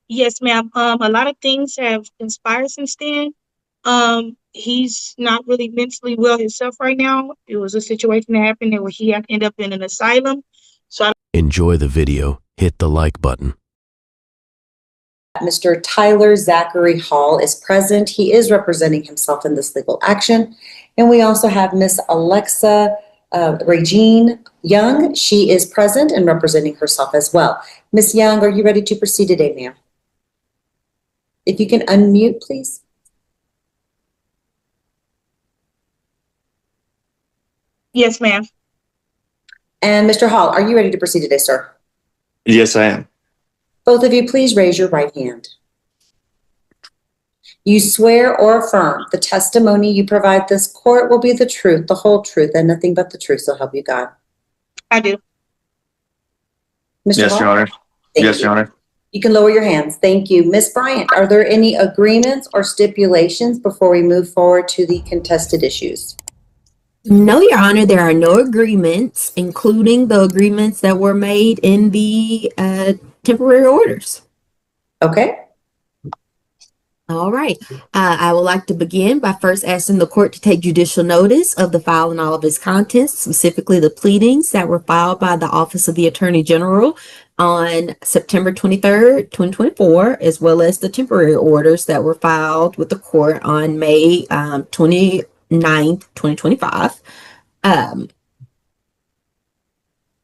Yes, ma'am. A lot of things have conspired since then. He's not really mentally well himself right now. It was a situation that happened where he had to end up in an asylum. So I Enjoy the video, hit the like button. Mr. Tyler Zachary Hall is present. He is representing himself in this legal action. And we also have Miss Alexa Regine Young. She is present and representing herself as well. Miss Young, are you ready to proceed today, ma'am? If you can unmute, please. yes, ma'am. And Mr. Hall, are you ready to proceed today, sir? Yes, I am. Both of you, please raise your right hand. You swear or affirm the testimony you provide this court will be the truth, the whole truth, and nothing but the truth, so help you God. I do. Mr. Yes, Hall? Your Honor. Thank Yes, you. Your Honor. You can lower your hands. Thank you. Ms. Bryant, are there any agreements or stipulations before we move forward to the contested issues? No, Your Honor, there are no agreements, including the agreements that were made in the temporary orders. Okay. All right. I would like to begin by first asking the court to take judicial notice of the file and all of its contents, specifically the pleadings that were filed by the Office of the Attorney General on September 23rd, 2024, as well as the temporary orders that were filed with the court on May 29th, 2025.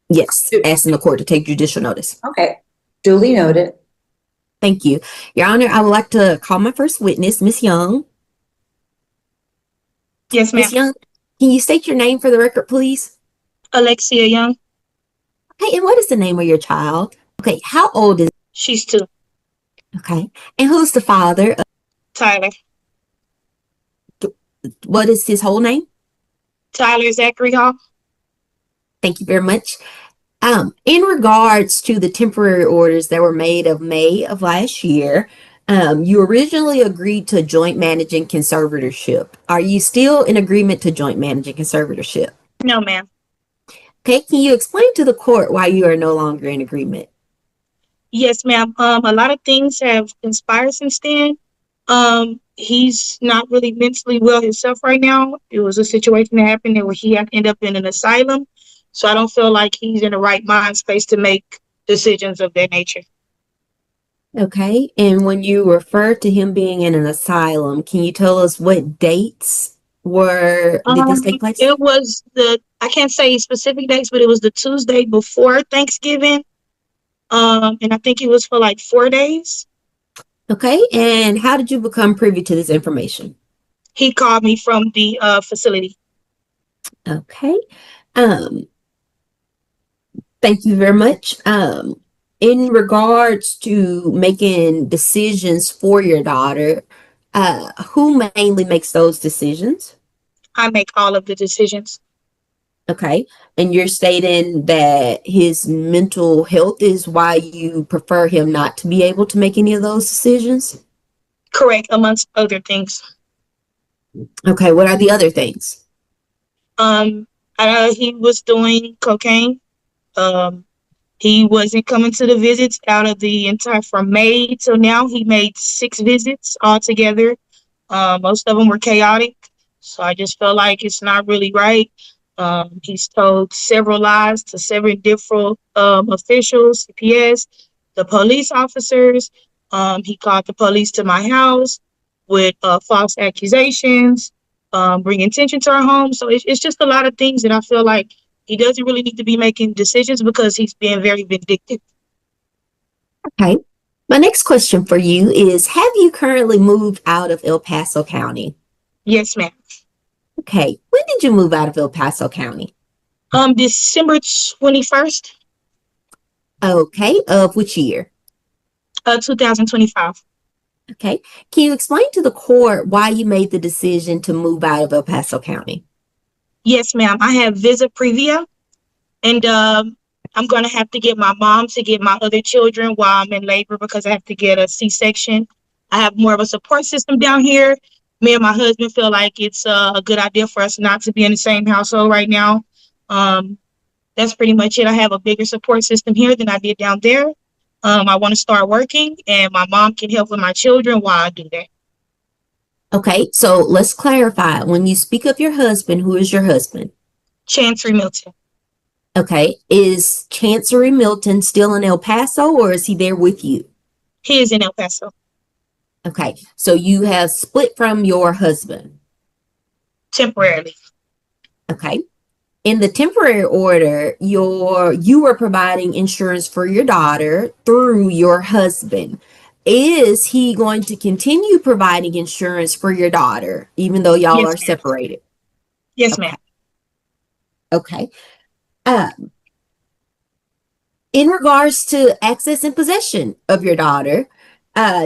Yes, asking the court to take judicial notice. Okay. Duly noted. Thank you. Your Honor, I would like to call my first witness, Ms. Young. Yes, ma'am. Ms. Young, can you state your name for the record, please? Alexia Young. Okay, and what is the name of your child? Okay, how old is? She's 2. Okay, and who's the father? Tyler. What is his whole name? Tyler Zachary Hall. Thank you very much. In regards to the temporary orders that were made of May of last year, you originally agreed to joint managing conservatorship. Are you still in agreement to joint managing conservatorship? No, ma'am. Okay, can you explain to the court why you are no longer in agreement? Yes, ma'am. A lot of things have conspired since then. He's not really mentally well himself right now. It was a situation that happened where he had to end up in an asylum. So I don't feel like he's in the right mind space to make decisions of that nature. Okay, and when you refer to him being in an asylum, can you tell us what dates did this take place? It was I can't say specific dates, but it was the Tuesday before Thanksgiving. And I think it was for like 4 days. Okay, and how did you become privy to this information? He called me from the facility. Okay. Thank you very much. In regards to making decisions for your daughter, who mainly makes those decisions? I make all of the decisions. Okay. And you're stating that his mental health is why you prefer him not to be able to make any of those decisions? Correct, amongst other things. Okay, what are the other things? He was doing cocaine. He wasn't coming to the visits out of the entire from May till now. He made 6 visits altogether. Most of them were chaotic. So I just felt like it's not really right. He's told several lies to several different officials, CPS, the police officers. He called the police to my house with false accusations, bringing attention to our home. So it's just a lot of things that I feel like he doesn't really need to be making decisions because he's being very vindictive. Okay. My next question for you is, have you currently moved out of El Paso County? Yes, ma'am. Okay. When did you move out of El Paso County? December 21st. Okay. Of which year? 2025. Okay. Can you explain to the court why you made the decision to move out of El Paso County? Yes, ma'am. I have visa previa, and I'm going to have to get my mom to get my other children while I'm in labor because I have to get a C-section. I have more of a support system down here. Me and my husband feel like it's a good idea for us not to be in the same household right now. That's pretty much it. I have a bigger support system here than I did down there. I want to start working, and my mom can help with my children while I do that. Okay, so let's clarify. When you speak of your husband, who is your husband? Chancery Milton. Okay, is Chancery Milton still in El Paso or is he there with you? He is in El Paso. Okay, so you have split from your husband. Temporarily. Okay. In the temporary order, you were providing insurance for your daughter through your husband. Is he going to continue providing insurance for your daughter, even though y'all Yes, are ma'am. separated? Yes, Okay. ma'am. Okay. Uh, in regards to access and possession of your daughter,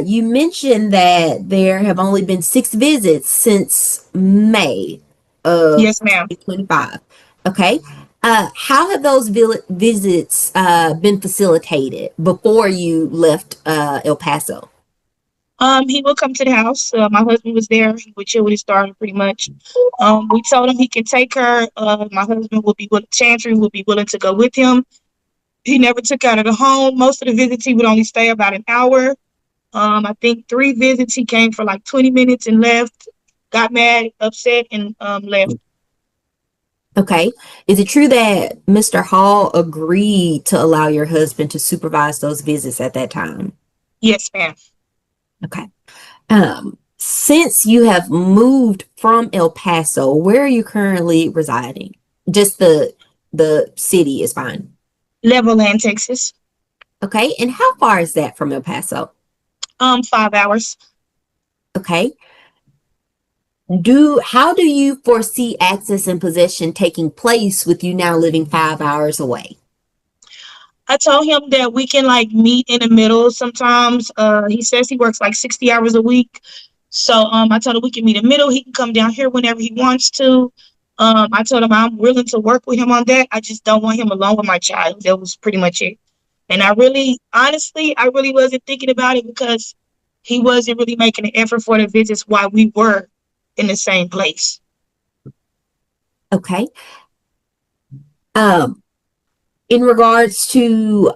you mentioned that there have only been 6 visits since May of Yes, ma'am. 2025. Okay. How have those visits been facilitated before you left El Paso? He will come to the house. My husband was there. He would chill with his daughter pretty much. We told him he can take her. My husband will be willing, Chantry will be willing to go with him. He never took her out of the home. Most of the visits he would only stay about an hour. I think 3 visits he came for like 20 minutes and left. Got mad, upset, and left. Okay. Is it true that Mr. Hall agreed to allow your husband to supervise those visits at that time? Yes, ma'am. Okay. Since you have moved from El Paso, where are you currently residing? Just the city is fine. Levelland, Texas. Okay. And how far is that from El Paso? 5 hours. Okay. How do you foresee access and possession taking place with you now living 5 hours away? I told him that we can like meet in the middle sometimes. He says he works like 60 hours a week. So I told him we can meet in the middle. He can come down here whenever he wants to. I told him I'm willing to work with him on that. I just don't want him alone with my child. That was pretty much it. And honestly, I really wasn't thinking about it because he wasn't really making an effort for the visits while we were in the same place. Okay. Um, in regards to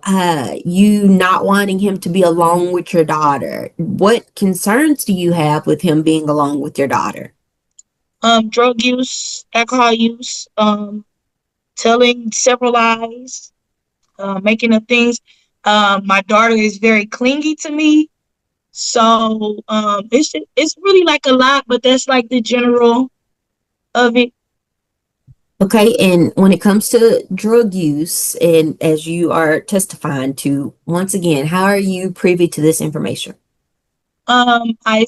you not wanting him to be alone with your daughter, what concerns do you have with him being alone with your daughter? Drug use, alcohol use, telling several lies, making up things. My daughter is very clingy to me, so it's really like a lot, but that's like the general of it. Okay, and when it comes to drug use, and as you are testifying to, once again, how are you privy to this information? I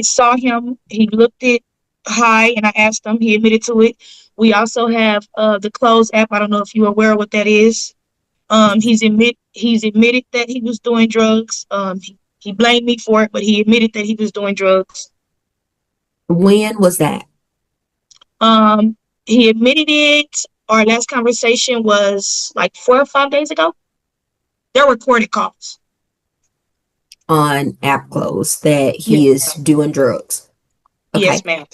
saw him. He looked it high, and I asked him. He admitted to it. We also have the Close app. I don't know if you're aware of what that is. He's admitted that he was doing drugs. He blamed me for it, but he admitted that he was doing drugs. When was that? Um, he admitted it. Our last conversation was like 4 or 5 days ago. They're recorded calls. On app close that Yes, he is ma'am. doing drugs. Okay. Yes, ma'am.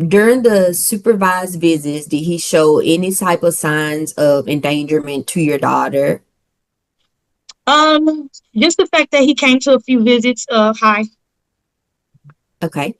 During the supervised visits, did he show any type of signs of endangerment to your daughter? Just the fact that he came to a few visits. Hi. Okay.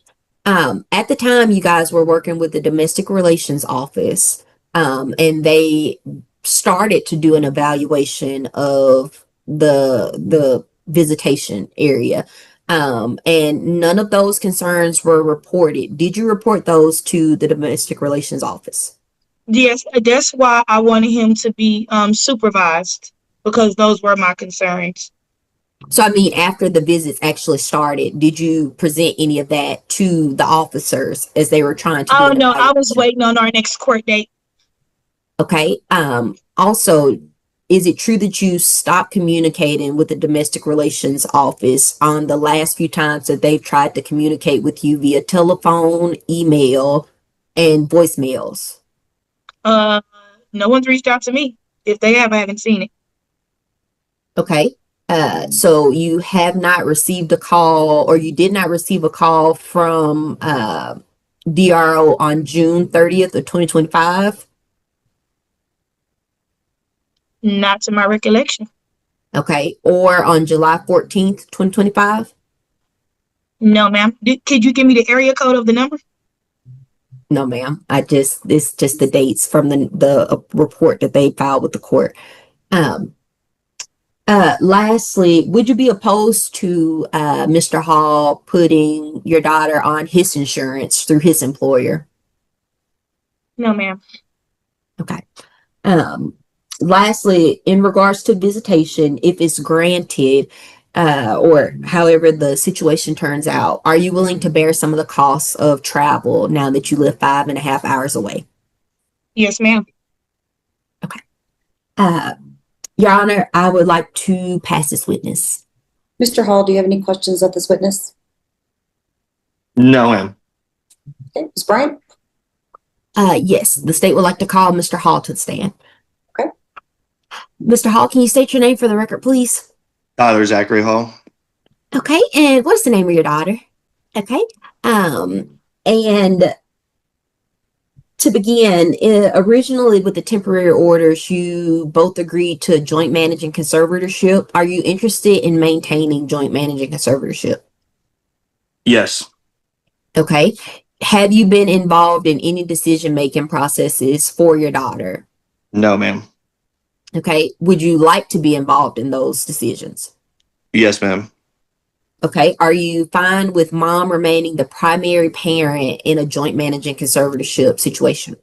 At the time, you guys were working with the domestic relations office, and they started to do an evaluation of the visitation area. And none of those concerns were reported. Did you report those to the domestic relations office? Yes, that's why I wanted him to be supervised because those were my concerns. So, I mean, after the visits actually started, did you present any of that to the officers as they were trying to do Oh an no, I was evaluation? waiting on our next court date. Okay. Also, is it true that you stopped communicating with the domestic relations office on the last few times that they've tried to communicate with you via telephone, email, and voicemails? Uh, no one's reached out to me. If they have, I haven't seen it. Okay. So you have not received a call, or you did not receive a call from DRO on June 30th of 2025? Not to my recollection. Okay. Or on July 14th, 2025? No, ma'am. Could you give me the area code of the number? No, ma'am. It's just the dates from the report that they filed with the court. Um, Lastly, would you be opposed to Mr. Hall putting your daughter on his insurance through his employer? No, ma'am. Okay. Um, Lastly, in regards to visitation, if it's granted, or however the situation turns out, are you willing to bear some of the costs of travel now that you live 5.5 hours away? Yes, ma'am. Okay. Uh, Your Honor, I would like to pass this witness. Mr. Hall, do you have any questions of this witness? No, ma'am. Okay, Ms. Bryant? Yes, the state would like to call Mr. Hall to the stand. Okay. Mr. Hall, can you state your name for the record, please? Tyler Zachary Hall. Okay, and what's the name of your daughter? Okay. And to begin, originally with the temporary orders, you both agreed to joint managing conservatorship. Are you interested in maintaining joint managing conservatorship? Yes. Okay. Have you been involved in any decision-making processes for your daughter? No, ma'am. Okay. Would you like to be involved in those decisions? Yes, ma'am. Okay. Are you fine with mom remaining the primary parent in a joint managing conservatorship situation?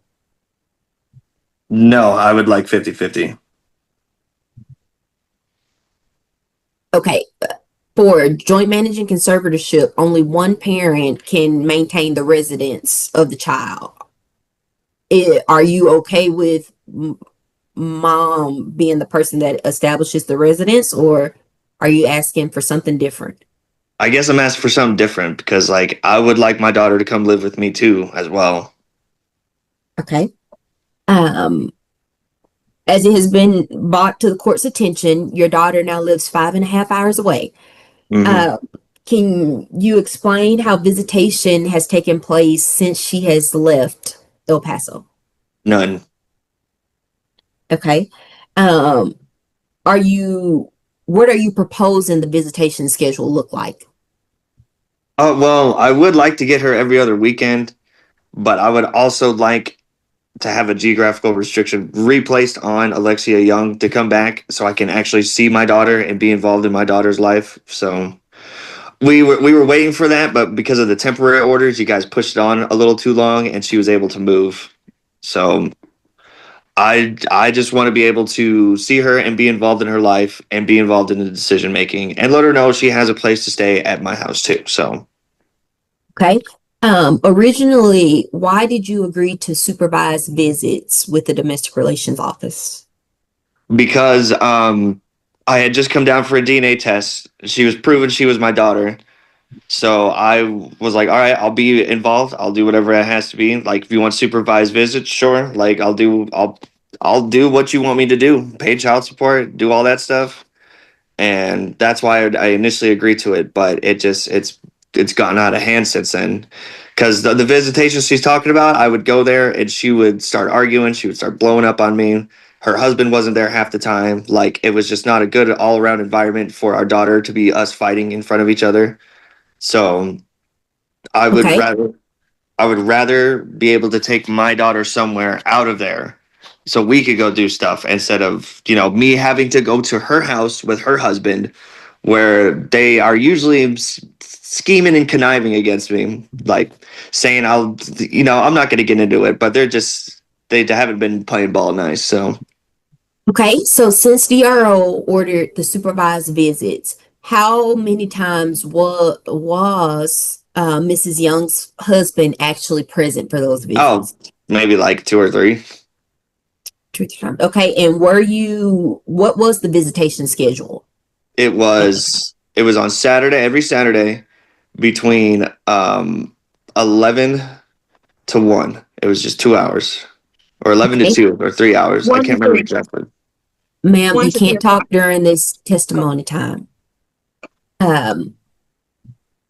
No, I would like 50-50. Okay. For joint managing conservatorship, only one parent can maintain the residence of the child. Are you okay with mom being the person that establishes the residence, or are you asking for something different? I guess I'm asking for something different because, like, I would like my daughter to come live with me too, as well. Okay. As it has been brought to the court's attention, your daughter now lives 5.5 hours away. Mhm. Can you explain how visitation has taken place since she has left El Paso? None. Okay. What are you proposing the visitation schedule look like? Well, I would like to get her every other weekend, but I would also like to have a geographical restriction replaced on Alexia Young to come back so I can actually see my daughter and be involved in my daughter's life. So we were waiting for that, but because of the temporary orders, you guys pushed it on a little too long and she was able to move. So I just want to be able to see her and be involved in her life and be involved in the decision making and let her know she has a place to stay at my house too. So Okay. Originally, why did you agree to supervise visits with the domestic relations office? because I had just come down for a DNA test. She was proven she was my daughter. So I was like, all right, I'll be involved. I'll do whatever it has to be. Like if you want supervised visits, sure. Like I'll do what you want me to do. Pay child support, do all that stuff. And that's why I initially agreed to it, but it's gotten out of hand since then. Because the visitation she's talking about, I would go there and she would start arguing. She would start blowing up on me. Her husband wasn't there half the time. Like it was just not a good all around environment for our daughter to be us fighting in front of each other. So I would Okay. rather I would rather be able to take my daughter somewhere out of there so we could go do stuff instead of, me having to go to her house with her husband where they are usually scheming and conniving against me, like saying I'm not going to get into it, but they haven't been playing ball nice. So Okay. So since DRO ordered the supervised visits, how many times was Mrs. Young's husband actually present for those oh, visits? maybe like two or three. 2 or 3 times. Okay. And what was the visitation schedule? It was on Saturday, every Saturday between 11 to 1. It was just 2 hours, or 11 to Okay. 2, or 3 hours. I One to can't remember three. exactly. Ma'am, One you to 3 can't talk o'clock. during this testimony time. Um,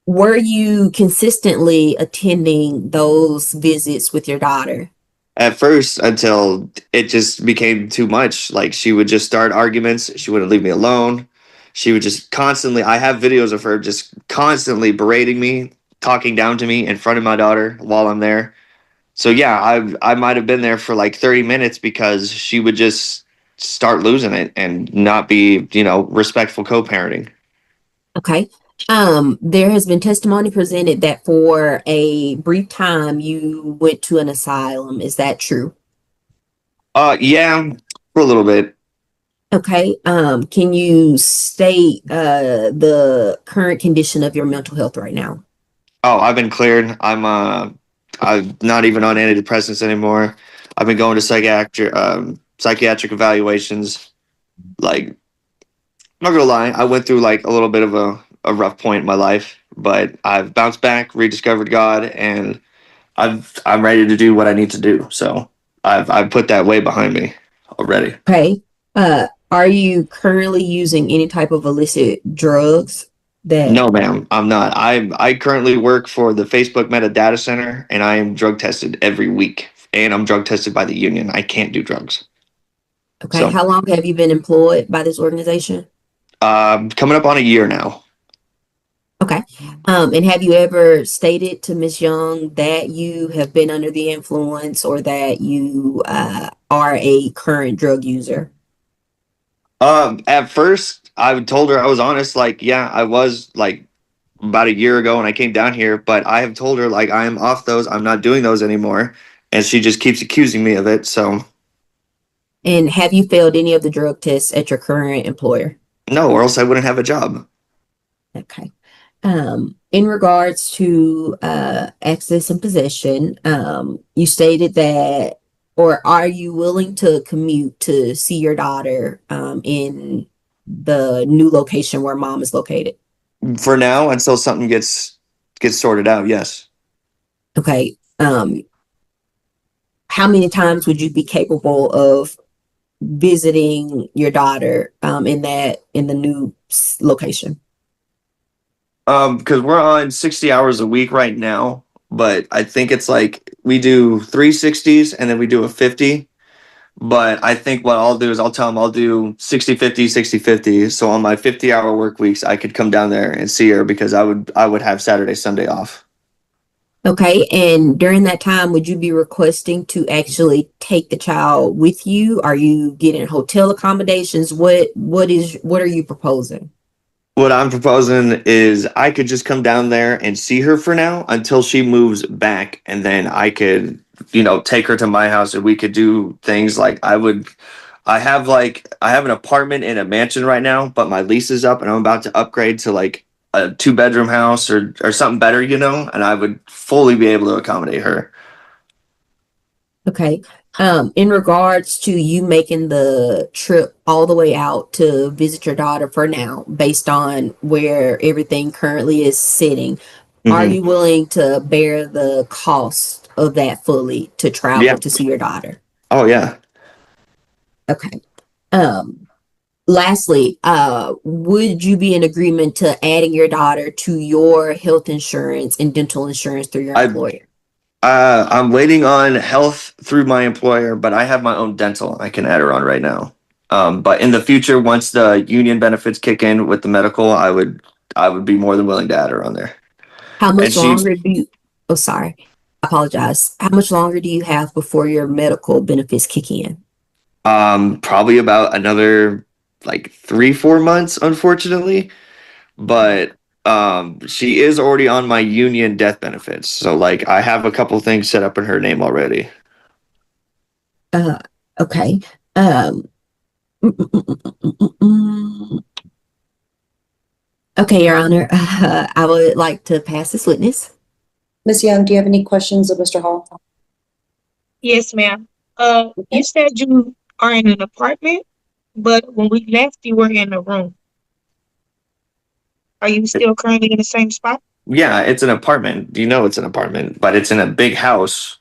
were you consistently attending those visits with your daughter? At first, until it just became too much. Like she would just start arguments. She wouldn't leave me alone. she would just constantly, I have videos of her just constantly berating me, talking down to me in front of my daughter while I'm there. So yeah, I might have been there for like 30 minutes because she would just start losing it and not be, respectful co-parenting. Okay. There has been testimony presented that for a brief time you went to an asylum. Is that true? Yeah, for a little bit. Okay. Can you state the current condition of your mental health right now? Oh, I've been cleared. I'm not even on antidepressants anymore. I've been going to psychiatric evaluations. Like, I'm not gonna lie, I went through like a little bit of a rough point in my life, but I've bounced back, rediscovered God, and I'm ready to do what I need to do. So I've put that way behind me already. Okay. Are you currently using any type of illicit drugs that No, ma'am, I'm not. I currently work for the Facebook Meta Data Center, and I am drug tested every week, and I'm drug tested by the union. I can't do drugs. okay, So, how long have you been employed by this organization? coming up on a year now. Okay. And have you ever stated to Miss Young that you have been under the influence or that you are a current drug user? At first, I told her I was honest. Like, yeah, I was like about a year ago when I came down here, but I have told her like I am off those. I'm not doing those anymore, and she just keeps accusing me of it. So, And have you failed any of the drug tests at your current employer? no, or else I wouldn't have a job. Okay. In regards to access and possession, you stated that, or are you willing to commute to see your daughter in the new location where mom is located? For now, until something gets sorted out, yes. Okay. How many times would you be capable of visiting your daughter in the new location? Because we're on 60 hours a week right now, but I think it's like we do 360s and then we do a 50. But I think what I'll do is I'll tell them I'll do 60-50, 60-50. So on my 50-hour work weeks, I could come down there and see her because I would have Saturday, Sunday off. Okay, and during that time, would you be requesting to actually take the child with you? Are you getting hotel accommodations? What are you proposing? What I'm proposing is I could just come down there and see her for now until she moves back, and then I could, take her to my house and we could do things like I have an apartment in a mansion right now, but my lease is up and I'm about to upgrade to like a 2-bedroom house or something better, and I would fully be able to accommodate her. Okay. In regards to you making the trip all the way out to visit your daughter for now, based on where everything currently is sitting, are Hmm. you willing to bear the cost of that fully to Yeah. travel to see your daughter? Oh yeah. Okay. Um, Lastly, would you be in agreement to adding your daughter to your health insurance and dental insurance through your I employer? I'm waiting on health through my employer, but I have my own dental. I can add her on right now. But in the future, once the union benefits kick in with the medical, I would be more than willing to add her on there. How And much she longer do you, oh, sorry, I apologize. How much longer do you have before your medical benefits kick in? probably about another like 3-4 months, unfortunately. But she is already on my union death benefits, so like I have a couple things set up in her name already. Uh, okay. Um, mm, mm, mm, mm, mm, mm, mm. Okay, Your Honor, I would like to pass this witness. Ms. Young, do you have any questions of Mr. Hall? Yes, ma'am. You Okay. said you are in an apartment, but when we left, you were in a room. Are you still currently in the same spot? Yeah, it's an apartment. It's an apartment, but it's in a big house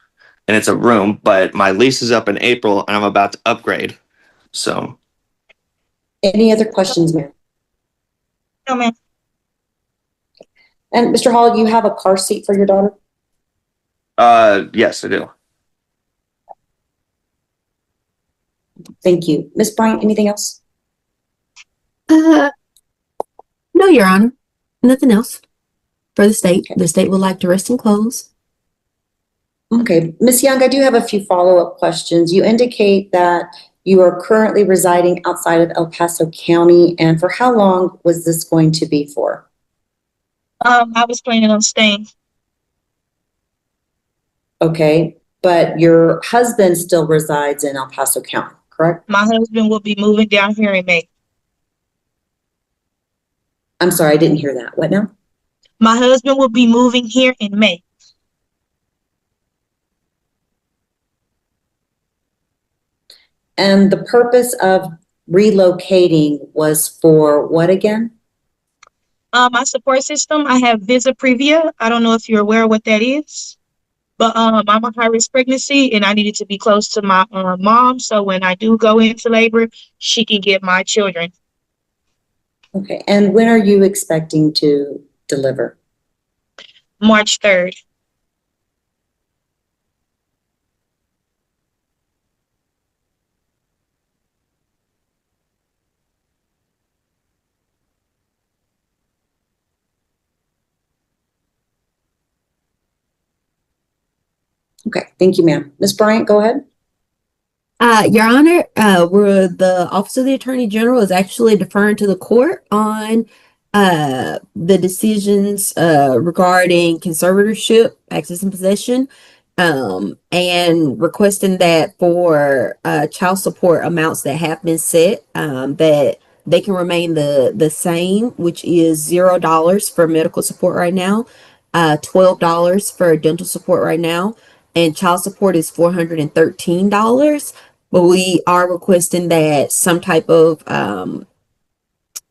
and it's a room. But my lease is up in April and I'm about to upgrade. So, Any other questions, ma'am? No, ma'am. And Mr. Hall, you have a car seat for your daughter? yes, I do. Thank you. Ms. Bryant, anything else? Uh, No, Your Honor. Nothing else for the state. Okay. The state would like to rest and close. Okay, Ms. Young, I do have a few follow-up questions. You indicate that you are currently residing outside of El Paso County, and for how long was this going to be for? I was planning on staying. Okay, but your husband still resides in El Paso County, correct? My husband will be moving down here in May. I'm sorry, I didn't hear that. What now? My husband will be moving here in May. And the purpose of relocating was for what again? My support system, I have Visa Previa. I don't know if you're aware of what that is, but I'm a high risk pregnancy and I needed to be close to my mom. So when I do go into labor, she can get my children. Okay, and when are you expecting to deliver? March 3rd. Okay, thank you, ma'am. Ms. Bryant, go ahead. Your Honor, where the Office of the Attorney General is actually deferring to the court on the decisions regarding conservatorship, access and possession, and requesting that for child support amounts that have been set, that they can remain the same, which is $0 for medical support right now, $12 for dental support right now, and child support is $413. But we are requesting that some type of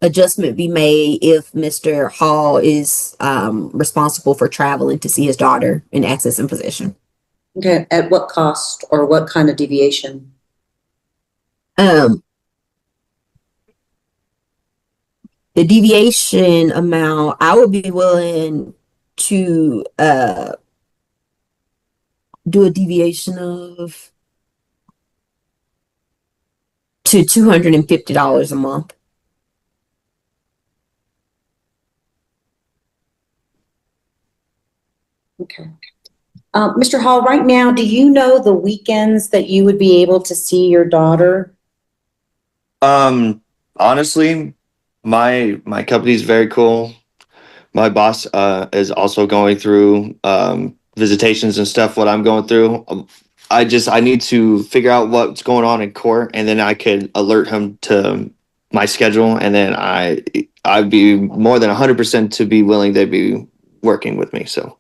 adjustment be made if Mr. Hall is responsible for traveling to see his daughter in access and possession. Okay, at what cost or what kind of deviation? The deviation amount, I would be willing to do a deviation of to $250 a month. Okay. Mr. Hall, right now, do you know the weekends that you would be able to see your daughter? Honestly, my company is very cool. My boss is also going through visitations and stuff. What I'm going through, I need to figure out what's going on in court, and then I could alert him to my schedule, and then I'd be more than 100% to be willing to be working with me. So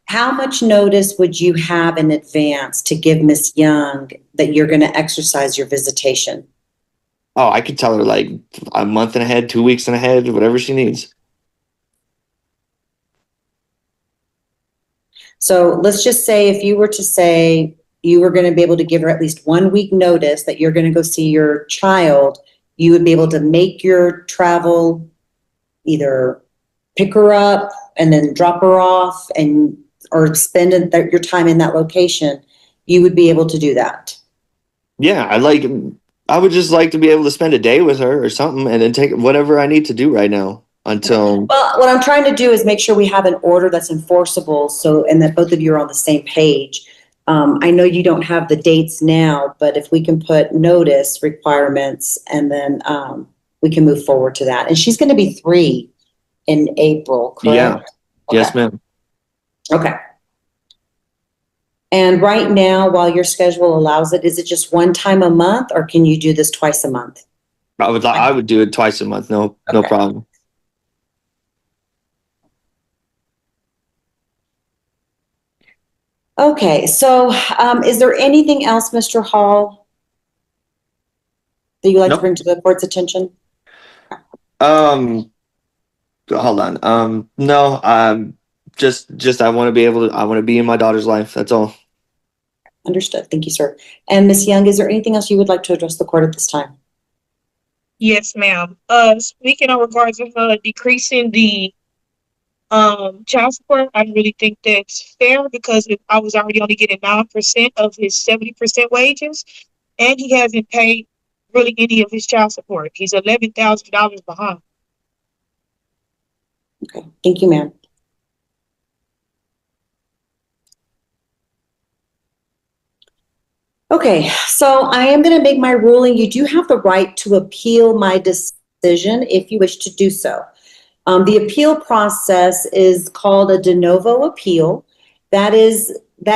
how much notice would you have in advance to give Miss Young that you're going to exercise your visitation? Oh, I could tell her like a month and ahead, 2 weeks and ahead, whatever she needs. So let's just say if you were to say you were going to be able to give her at least 1 week notice that you're going to go see your child, you would be able to make your travel, either pick her up and then drop her off and or spend your time in that location. You would be able to do that. Yeah, I would just like to be able to spend a day with her or something, and then take whatever I need to do right now until. Well, what I'm trying to do is make sure we have an order that's enforceable, and that both of you are on the same page. I know you don't have the dates now, but if we can put notice requirements, and then we can move forward to that. And she's going to be 3 in April, correct? Yeah. Okay. Yes, ma'am. Okay. And right now, while your schedule allows it, is it just one time a month, or can you do this twice a month? I would do it twice a month. No Okay. problem. Okay, so is there anything else, Mr. Hall, that you'd like to Nope. bring to the board's attention? Hold on. No. Just I want to be able to. I want to be in my daughter's life. That's all. Understood. Thank you, sir. And Ms. Young, is there anything else you would like to address the court at this time? Yes, ma'am. Speaking of regards of decreasing the child support, I really think that's fair because if I was already only getting 9% of his 70% wages, and he hasn't paid really any of his child support. He's $11,000 behind. Okay, thank you, ma'am. Okay, so I am going to make my ruling. You do have the right to appeal my decision if you wish to do so. The appeal process is called a de novo appeal. That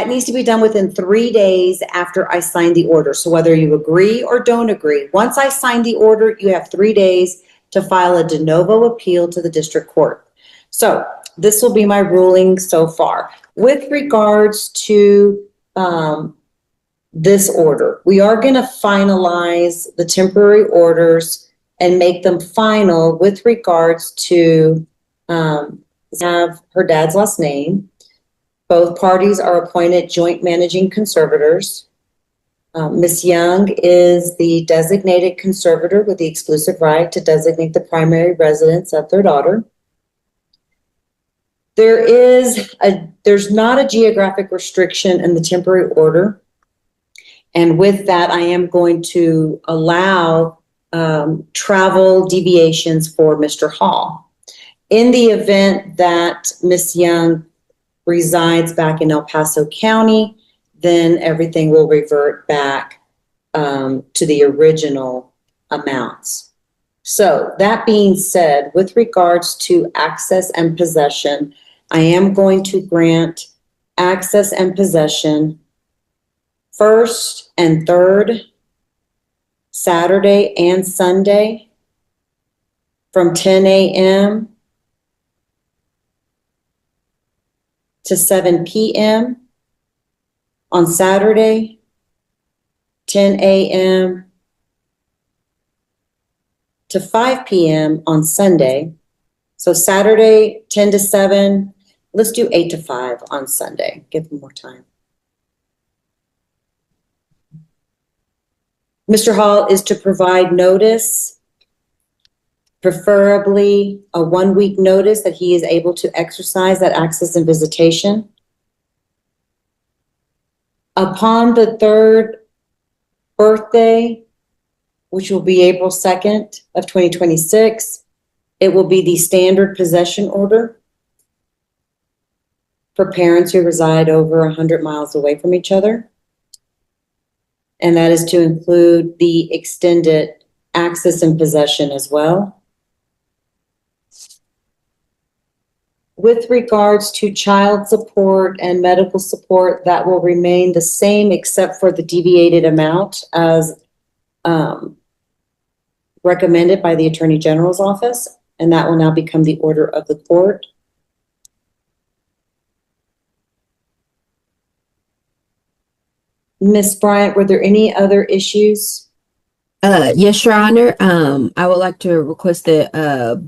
needs to be done within 3 days after I sign the order. So whether you agree or don't agree, once I sign the order, you have 3 days to file a de novo appeal to the district court. So this will be my ruling so far. With regards to this order, we are going to finalize the temporary orders and make them final with regards to have her dad's last name. Both parties are appointed joint managing conservators. Ms. Young is the designated conservator with the exclusive right to designate the primary residence of their daughter. There's not a geographic restriction in the temporary order. And with that, I am going to allow travel deviations for Mr. Hall. In the event that Ms. Young resides back in El Paso County, then everything will revert back to the original amounts. So that being said, with regards to access and possession, I am going to grant access and possession first and third, Saturday and Sunday, from 10 a.m. to 7 p.m. on Saturday, 10 a.m. to 5 p.m. on Sunday. So Saturday, 10 to 7. Let's do 8 to 5 on Sunday. Give them more time. Mr. Hall is to provide notice, preferably a 1-week notice that he is able to exercise that access and visitation. Upon the third birthday, which will be April 2nd of 2026, it will be the standard possession order for parents who reside over 100 miles away from each other. And that is to include the extended access and possession as well. With regards to child support and medical support, that will remain the same except for the deviated amount as recommended by the Attorney General's office, and that will now become the order of the court. Ms. Bryant, were there any other issues? Yes, Your Honor. I would like to request that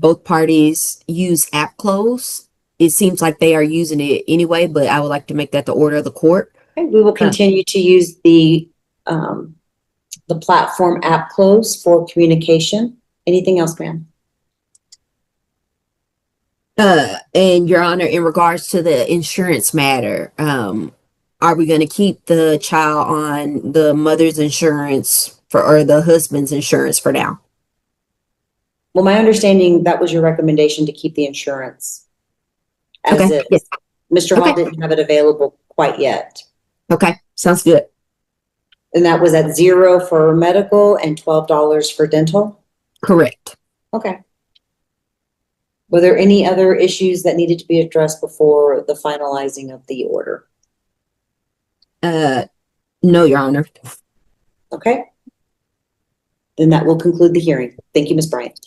both parties use app close. It seems like they are using it anyway, but I would like to make that the order of the court. Okay, we will continue to use the platform app close for communication. Anything else, ma'am? And Your Honor, in regards to the insurance matter, are we going to keep the child on the mother's insurance or the husband's insurance for now? Well, my understanding, that was your recommendation to keep the insurance as Okay. is. Yes. Mr. Hall Okay. didn't have it available quite yet. Okay. Sounds good. And that was at $0 for medical and $12 for dental? Correct. Okay. Were there any other issues that needed to be addressed before the finalizing of the order? No, Your Honor. Okay. Then that will conclude the hearing. Thank you, Ms. Bryant.